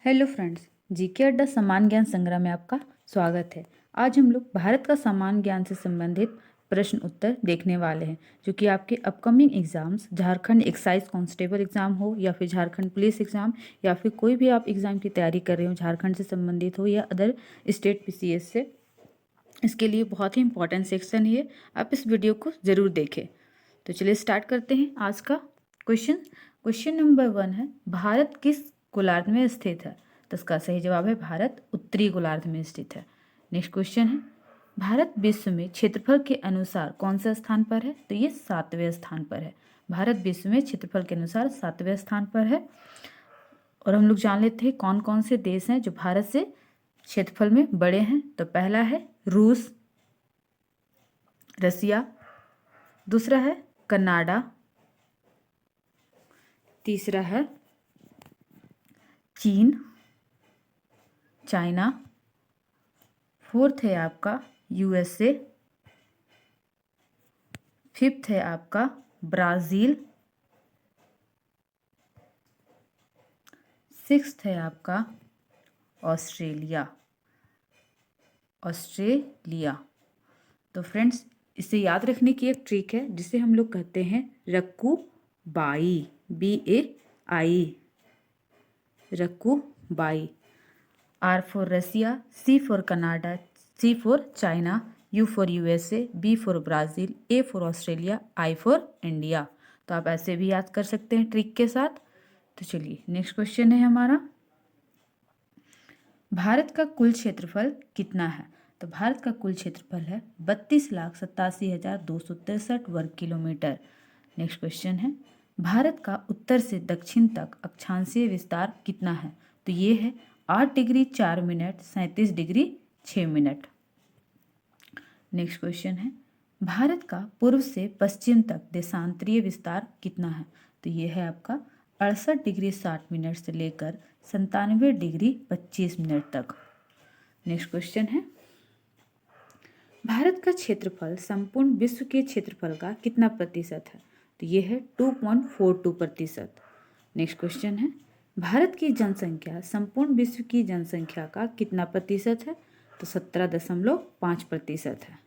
Hello friends, GK अड्डा सामान्य ज्ञान संग्रह में आपका स्वागत है। आज हम लोग भारत का सामान्य ज्ञान से संबंधित प्रश्न उत्तर देखने वाले हैं, जो कि आपके upcoming exams, Jharkhand excise constable exam हो या फिर झारखंड पुलिस एग्जाम या फिर कोई भी आप एग्जाम की तैयारी कर रहे हो, झारखंड से संबंधित हो या अदर स्टेट पीसीएस से, इसके लिए बहुत ही इंपॉर्टेंट सेक्शन है ये। आप इस वीडियो को ज़रूर देखें। तो चलिए स्टार्ट करते हैं आज का क्वेश्चन नंबर 1 है, भारत किस गोलार्ध में स्थित है? तो इसका सही जवाब है भारत उत्तरी गोलार्ध में स्थित है। नेक्स्ट क्वेश्चन है, भारत विश्व में क्षेत्रफल के अनुसार कौन सा स्थान पर है? तो ये 7वें स्थान पर है। भारत विश्व में क्षेत्रफल के अनुसार 7वें स्थान पर है। और हम लोग जान लेते हैं कौन कौन से देश हैं जो भारत से क्षेत्रफल में बड़े हैं। तो पहला है रूस, रसिया, दूसरा है कनाडा, तीसरा है चीन, चाइना, फोर्थ है आपका यूएसए, फिफ्थ है आपका ब्राज़ील, सिक्स्थ है आपका ऑस्ट्रेलिया। तो फ्रेंड्स, इसे याद रखने की एक ट्रिक है जिसे हम लोग कहते हैं रक्कू-बाई, BAI, रक्कू-बाई। R for Russia, C for Canada, C for China, U for USA, B for Brazil, A for Australia, I for India. तो आप ऐसे भी याद कर सकते हैं ट्रिक के साथ। तो चलिए नेक्स्ट क्वेश्चन है हमारा, भारत का कुल क्षेत्रफल कितना है? तो भारत का कुल क्षेत्रफल है 32,87,263 वर्ग किलोमीटर। नेक्स्ट क्वेश्चन है, भारत का उत्तर से दक्षिण तक अक्षांशीय विस्तार कितना है? तो ये है 8 degree 4 minute 37 degree 6 minute. Next question है, भारत का पूर्व से पश्चिम तक देशांतरीय विस्तार कितना है? तो ये है आपका 68 डिग्री 60 मिनट से लेकर 97 डिग्री 25 मिनट तक। नेक्स्ट क्वेश्चन है, भारत का क्षेत्रफल संपूर्ण विश्व के क्षेत्रफल का कितना प्रतिशत है? तो ये है 2.42%। नेक्स्ट क्वेश्चन है, भारत की जनसंख्या संपूर्ण विश्व की जनसंख्या का कितना प्रतिशत है? तो 17.5% है।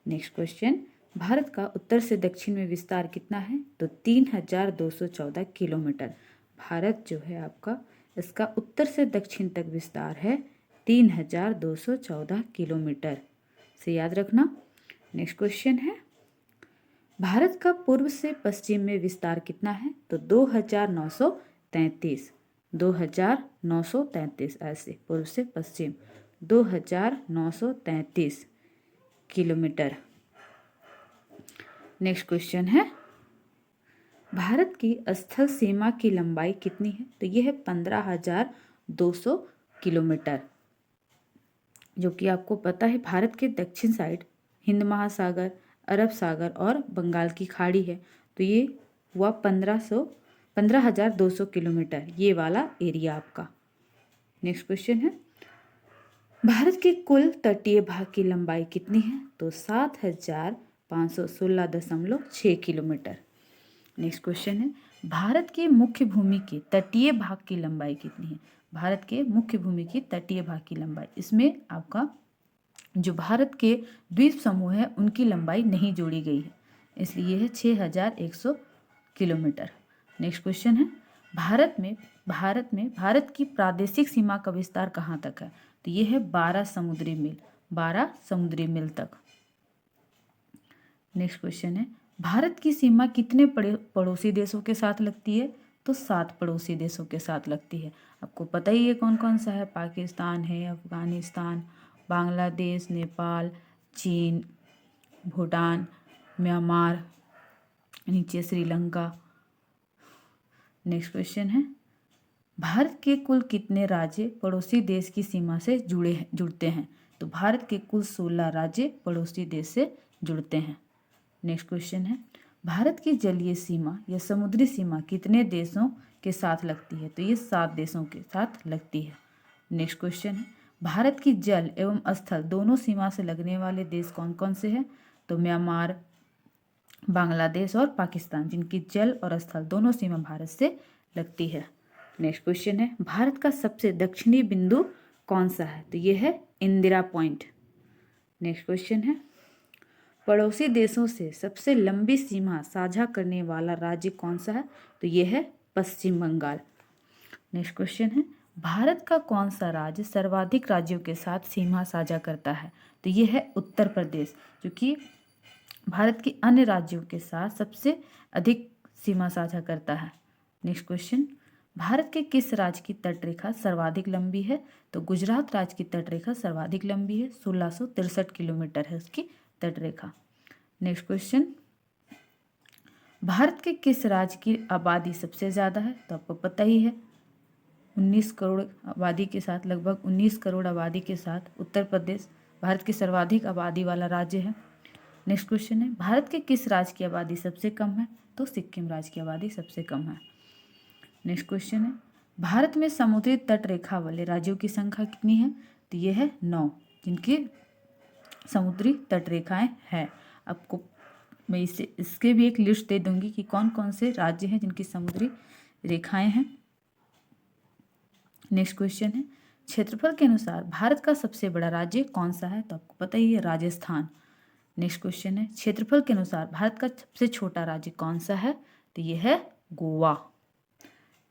नेक्स्ट क्वेश्चन, भारत का उत्तर से दक्षिण में विस्तार कितना है? तो 3,214 किलोमीटर। भारत जो है आपका, इसका उत्तर से दक्षिण तक विस्तार है 3,214 किलोमीटर से याद रखना। नेक्स्ट क्वेश्चन है, भारत का पूर्व से पश्चिम में विस्तार कितना है? तो 2,933 ऐसे पूर्व से पश्चिम 2,933 किलोमीटर। नेक्स्ट क्वेश्चन है, भारत की स्थल सीमा की लंबाई कितनी है? तो यह है 15,200 किलोमीटर, जो कि आपको पता है भारत के दक्षिण साइड हिंद महासागर, अरब सागर और बंगाल की खाड़ी है। तो ये हुआ 15,200 किलोमीटर, ये वाला एरिया आपका। नेक्स्ट क्वेश्चन है, भारत के कुल तटीय भाग की लंबाई कितनी है? तो 7,516.6 किलोमीटर। नेक्स्ट क्वेश्चन है, भारत के मुख्य भूमि के तटीय भाग की लंबाई कितनी है? भारत के मुख्य भूमि की तटीय भाग की लंबाई, इसमें आपका जो भारत के द्वीप समूह है उनकी लंबाई नहीं जोड़ी गई है, इसलिए है 6,100 किलोमीटर। नेक्स्ट क्वेश्चन है, भारत में भारत की प्रादेशिक सीमा का विस्तार कहाँ तक है? तो ये है 12 समुद्री मील तक। नेक्स्ट क्वेश्चन है, भारत की सीमा कितने पड़ोसी देशों के साथ लगती है? तो 7 पड़ोसी देशों के साथ लगती है। आपको पता ही है कौन कौन सा है, पाकिस्तान है, अफगानिस्तान, बांग्लादेश, नेपाल, चीन, भूटान, म्यांमार, नीचे श्रीलंका। नेक्स्ट क्वेश्चन है, भारत के कुल कितने राज्य पड़ोसी देश की सीमा से जुड़ते हैं? तो भारत के कुल 16 राज्य पड़ोसी देश से जुड़ते हैं। नेक्स्ट क्वेश्चन है, भारत की जलीय सीमा या समुद्री सीमा कितने देशों के साथ लगती है? तो ये 7 देशों के साथ लगती है। नेक्स्ट क्वेश्चन है, भारत की जल एवं स्थल दोनों सीमा से लगने वाले देश कौन कौन से हैं? तो म्यांमार, बांग्लादेश और पाकिस्तान, जिनकी जल और स्थल दोनों सीमा भारत से लगती है। नेक्स्ट क्वेश्चन है, भारत का सबसे दक्षिणी बिंदु कौन सा है? तो ये है इंदिरा पॉइंट। नेक्स्ट क्वेश्चन है, पड़ोसी देशों से सबसे लंबी सीमा साझा करने वाला राज्य कौन सा है? तो ये है पश्चिम बंगाल। नेक्स्ट क्वेश्चन है, भारत का कौन सा राज्य सर्वाधिक राज्यों के साथ सीमा साझा करता है? तो ये है उत्तर प्रदेश, जो कि भारत के अन्य राज्यों के साथ सबसे अधिक सीमा साझा करता है। नेक्स्ट क्वेश्चन, भारत के किस राज्य की तटरेखा सर्वाधिक लंबी है? तो गुजरात राज्य की तटरेखा सर्वाधिक लंबी है, 1663 किलोमीटर है उसकी तटरेखा। नेक्स्ट क्वेश्चन, भारत के किस राज्य की आबादी सबसे ज़्यादा है? तो आपको पता ही है, 19 करोड़ आबादी के साथ, लगभग 19 करोड़ आबादी के साथ उत्तर प्रदेश भारत की सर्वाधिक आबादी वाला राज्य है। नेक्स्ट क्वेश्चन है, भारत के किस राज्य की आबादी सबसे कम है? तो सिक्किम राज्य की आबादी सबसे कम है। नेक्स्ट क्वेश्चन है, भारत में समुद्री तट रेखा वाले राज्यों की संख्या कितनी है? तो ये है 9, जिनकी समुद्री तट रेखाएं हैं। आपको मैं इसके भी एक लिस्ट दे दूंगी कि कौन कौन से राज्य हैं जिनकी समुद्री रेखाएं हैं। नेक्स्ट क्वेश्चन है, क्षेत्रफल के अनुसार भारत का सबसे बड़ा राज्य कौन सा है? तो आपको पता ही है, राजस्थान। नेक्स्ट क्वेश्चन है, क्षेत्रफल के अनुसार भारत का सबसे छोटा राज्य कौन सा है? तो ये है गोवा।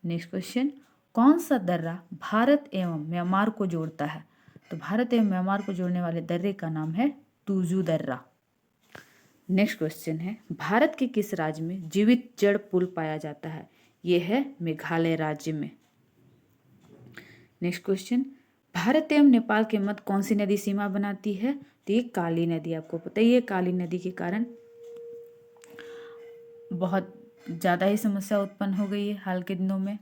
नेक्स्ट क्वेश्चन, कौन सा दर्रा भारत एवं म्यांमार को जोड़ता है? तो भारत एवं म्यांमार को जोड़ने वाले दर्रे का नाम है तुजू दर्रा। नेक्स्ट क्वेश्चन है, भारत के किस राज्य में जीवित जड़ पुल पाया जाता है? ये है मेघालय राज्य में। नेक्स्ट क्वेश्चन, भारत एवं नेपाल के मध्य कौन सी नदी सीमा बनाती है? तो ये काली नदी। आपको पता ही है, काली नदी के कारण बहुत ज़्यादा ही समस्या उत्पन्न हो गई है हाल के दिनों में।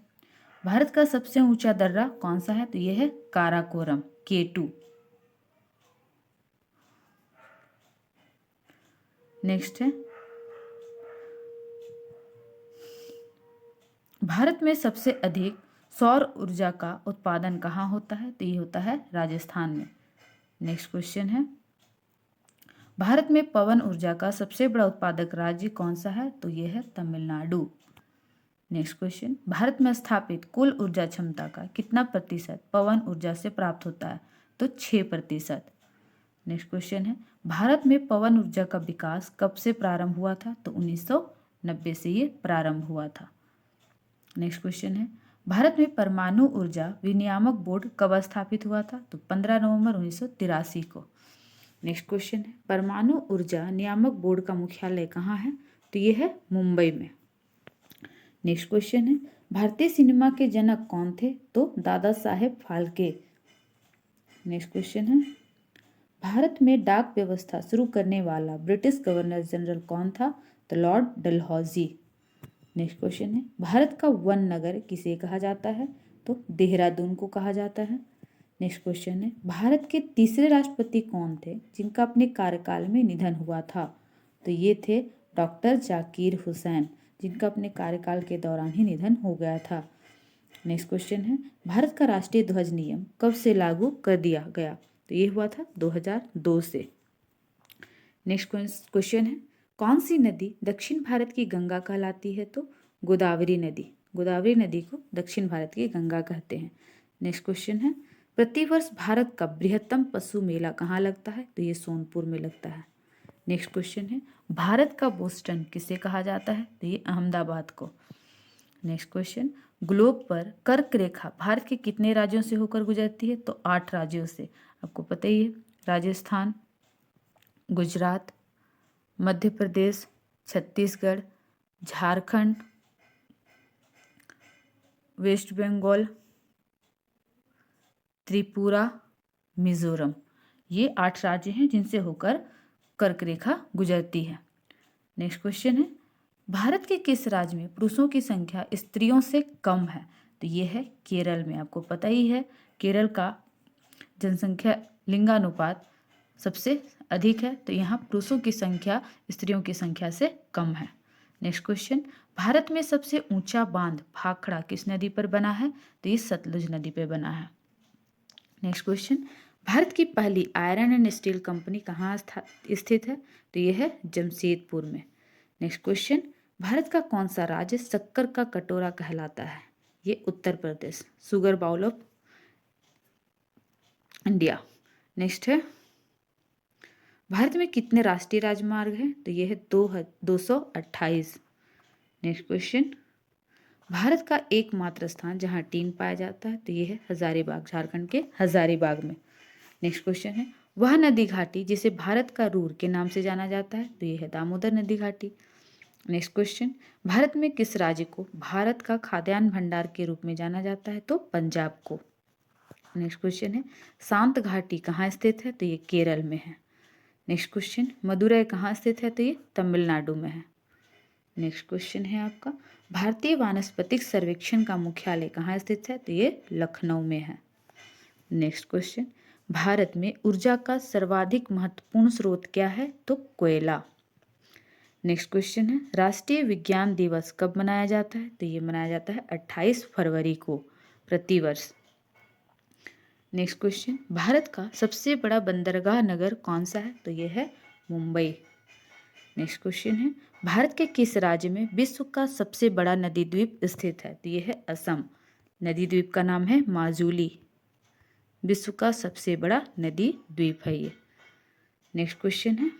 भारत का सबसे ऊंचा दर्रा कौन सा है? तो ये है काराकोरम, K2। नेक्स्ट है, भारत में सबसे अधिक सौर ऊर्जा का उत्पादन कहाँ होता है? तो ये होता है राजस्थान में। नेक्स्ट क्वेश्चन है, भारत में पवन ऊर्जा का सबसे बड़ा उत्पादक राज्य कौन सा है? तो ये है तमिलनाडु। नेक्स्ट क्वेश्चन, भारत में स्थापित कुल ऊर्जा क्षमता का कितना प्रतिशत पवन ऊर्जा से प्राप्त होता है? तो 6%। नेक्स्ट क्वेश्चन है, भारत में पवन ऊर्जा का विकास कब से प्रारंभ हुआ था? तो 1990 से ये प्रारंभ हुआ था। नेक्स्ट क्वेश्चन है, भारत में परमाणु ऊर्जा विनियामक बोर्ड कब स्थापित हुआ था? तो 15 नवंबर 1983 को। नेक्स्ट क्वेश्चन है, परमाणु ऊर्जा नियामक बोर्ड का मुख्यालय कहाँ है? तो ये है मुंबई में। नेक्स्ट क्वेश्चन है, भारतीय सिनेमा के जनक कौन थे? तो दादा साहेब फाल्के। नेक्स्ट क्वेश्चन है, भारत में डाक व्यवस्था शुरू करने वाला ब्रिटिश गवर्नर जनरल कौन था? तो लॉर्ड डलहौजी। नेक्स्ट क्वेश्चन है, भारत का वन नगर किसे कहा जाता है? तो देहरादून को कहा जाता है। नेक्स्ट क्वेश्चन है, भारत के तीसरे राष्ट्रपति कौन थे जिनका अपने कार्यकाल में निधन हुआ था? तो ये थे डॉक्टर जाकिर हुसैन, जिनका अपने कार्यकाल के दौरान ही निधन हो गया था। नेक्स्ट क्वेश्चन है, भारत का राष्ट्रीय ध्वज नियम कब से लागू कर दिया गया? तो ये हुआ था 2002 से। नेक्स्ट क्वेश्चन है, कौन सी नदी दक्षिण भारत की गंगा कहलाती है? तो गोदावरी नदी। गोदावरी नदी को दक्षिण भारत की गंगा कहते हैं। नेक्स्ट क्वेश्चन है, प्रतिवर्ष भारत का बृहत्तम पशु मेला कहाँ लगता है? तो ये सोनपुर में लगता है। नेक्स्ट क्वेश्चन है, भारत का बोस्टन किसे कहा जाता है? तो ये अहमदाबाद को। नेक्स्ट क्वेश्चन, ग्लोब पर कर्क रेखा भारत के कितने राज्यों से होकर गुजरती है? तो 8 राज्यों से। आपको पता ही है, राजस्थान, गुजरात, मध्य प्रदेश, छत्तीसगढ़, झारखंड, वेस्ट बंगाल, त्रिपुरा, मिजोरम, ये 8 राज्य हैं जिनसे होकर कर्क रेखा गुजरती है। नेक्स्ट क्वेश्चन है, भारत के किस राज्य में पुरुषों की संख्या स्त्रियों से कम है? तो ये है केरल में। आपको पता ही है, केरल का जनसंख्या लिंगानुपात सबसे अधिक है, तो यहाँ पुरुषों की संख्या स्त्रियों की संख्या से कम है। नेक्स्ट क्वेश्चन, भारत में सबसे ऊंचा बांध भाखड़ा किस नदी पर बना है? तो ये सतलुज नदी पर बना है। नेक्स्ट क्वेश्चन, भारत की पहली आयरन एंड स्टील कंपनी कहाँ स्थित है? तो ये है जमशेदपुर में। नेक्स्ट क्वेश्चन, भारत का कौन सा राज्य शक्कर का कटोरा कहलाता है? ये Uttar Pradesh, sugar bowl of India. Next है, भारत में कितने राष्ट्रीय राजमार्ग हैं? तो ये है 228। नेक्स्ट क्वेश्चन, भारत का एकमात्र स्थान जहां टीन पाया जाता है, तो ये है हजारीबाग, झारखंड के हजारीबाग में। नेक्स्ट क्वेश्चन है, वह नदी घाटी जिसे भारत का रूर के नाम से जाना जाता है, तो ये है दामोदर नदी घाटी। नेक्स्ट क्वेश्चन, भारत में किस राज्य को भारत का खाद्यान्न भंडार के रूप में जाना जाता है? तो पंजाब को। नेक्स्ट क्वेश्चन है, शांत घाटी कहाँ स्थित है? तो ये केरल में है। नेक्स्ट क्वेश्चन, मदुरै कहाँ स्थित है? तो ये तमिलनाडु में है। नेक्स्ट क्वेश्चन है आपका, भारतीय वानस्पतिक सर्वेक्षण का मुख्यालय कहाँ स्थित है? तो ये लखनऊ में है। नेक्स्ट क्वेश्चन, भारत में ऊर्जा का सर्वाधिक महत्वपूर्ण स्रोत क्या है? तो कोयला। नेक्स्ट क्वेश्चन है, राष्ट्रीय विज्ञान दिवस कब मनाया जाता है? तो ये मनाया जाता है 28 फरवरी को प्रतिवर्ष। नेक्स्ट क्वेश्चन, भारत का सबसे बड़ा बंदरगाह नगर कौन सा है? तो ये है मुंबई। नेक्स्ट क्वेश्चन है, भारत के किस राज्य में विश्व का सबसे बड़ा नदी द्वीप स्थित है? तो ये है असम। नदी द्वीप का नाम है माजुली। विश्व का सबसे बड़ा नदी द्वीप है ये। नेक्स्ट क्वेश्चन है,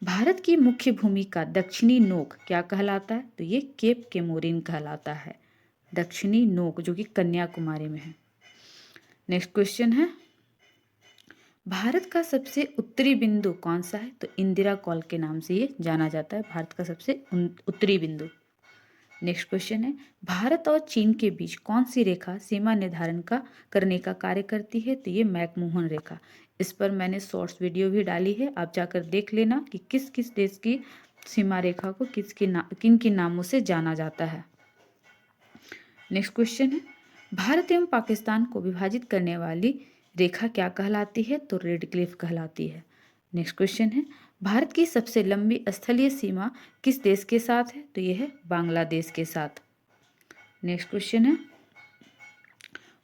भारत की मुख्य भूमि का दक्षिणी नोक क्या कहलाता है? तो ये केप केमोरिन कहलाता है, दक्षिणी नोक, जो कि कन्याकुमारी में है। नेक्स्ट क्वेश्चन है, भारत का सबसे उत्तरी बिंदु कौन सा है? तो इंदिरा कॉल के नाम से ये जाना जाता है, भारत का सबसे उत्तरी बिंदु। नेक्स्ट क्वेश्चन है, भारत और चीन के बीच कौन सी रेखा सीमा निर्धारण करने का कार्य करती है? तो ये मैकमोहन रेखा। इस पर मैंने शॉर्ट्स वीडियो भी डाली है, आप जाकर देख लेना कि किस किस देश की सीमा रेखा को किन किन नामों से जाना जाता है। नेक्स्ट क्वेश्चन है, भारत एवं पाकिस्तान को विभाजित करने वाली रेखा क्या कहलाती है? तो रेड क्लिफ कहलाती है। नेक्स्ट क्वेश्चन है, भारत की सबसे लंबी स्थलीय सीमा किस देश के साथ है? तो यह है बांग्लादेश के साथ। नेक्स्ट क्वेश्चन है,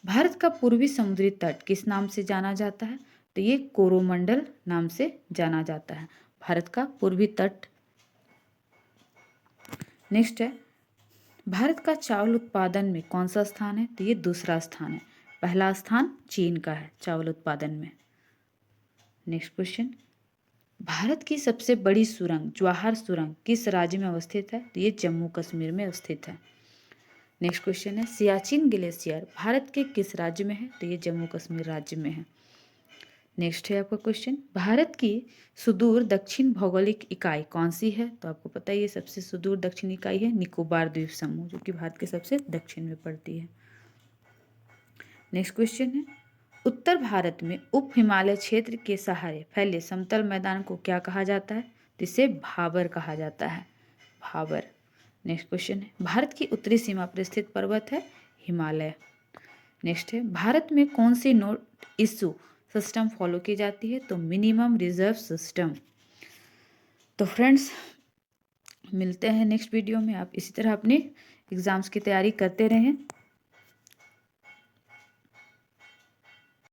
भारत का पूर्वी समुद्री तट किस नाम से जाना जाता है? तो ये कोरोमंडल नाम से जाना जाता है, भारत का पूर्वी तट। नेक्स्ट है, भारत का चावल उत्पादन में कौन सा स्थान है? तो ये दूसरा स्थान है, पहला स्थान चीन का है चावल उत्पादन में। नेक्स्ट क्वेश्चन, भारत की सबसे बड़ी सुरंग जवाहर सुरंग किस राज्य में अवस्थित है? तो ये जम्मू कश्मीर में अवस्थित है। नेक्स्ट क्वेश्चन है, सियाचिन ग्लेशियर भारत के किस राज्य में है? तो ये जम्मू कश्मीर राज्य में है। नेक्स्ट है आपका क्वेश्चन, भारत की सुदूर दक्षिण भौगोलिक इकाई कौन सी है? तो आपको पता है ये सबसे सुदूर दक्षिण इकाई है निकोबार द्वीप समूह, जो कि भारत के सबसे दक्षिण में पड़ती है। नेक्स्ट क्वेश्चन है, उत्तर भारत में उप हिमालय क्षेत्र के सहारे फैले समतल मैदान को क्या कहा जाता है? तो इसे भाबर कहा जाता है, भाबर। नेक्स्ट क्वेश्चन है, भारत की उत्तरी सीमा पर स्थित पर्वत है हिमालय। नेक्स्ट है, भारत में कौन सी नोट इशू सिस्टम फॉलो की जाती है? तो मिनिमम रिजर्व सिस्टम। तो फ्रेंड्स, मिलते हैं नेक्स्ट वीडियो में। आप इसी तरह अपने एग्जाम्स की तैयारी करते रहें।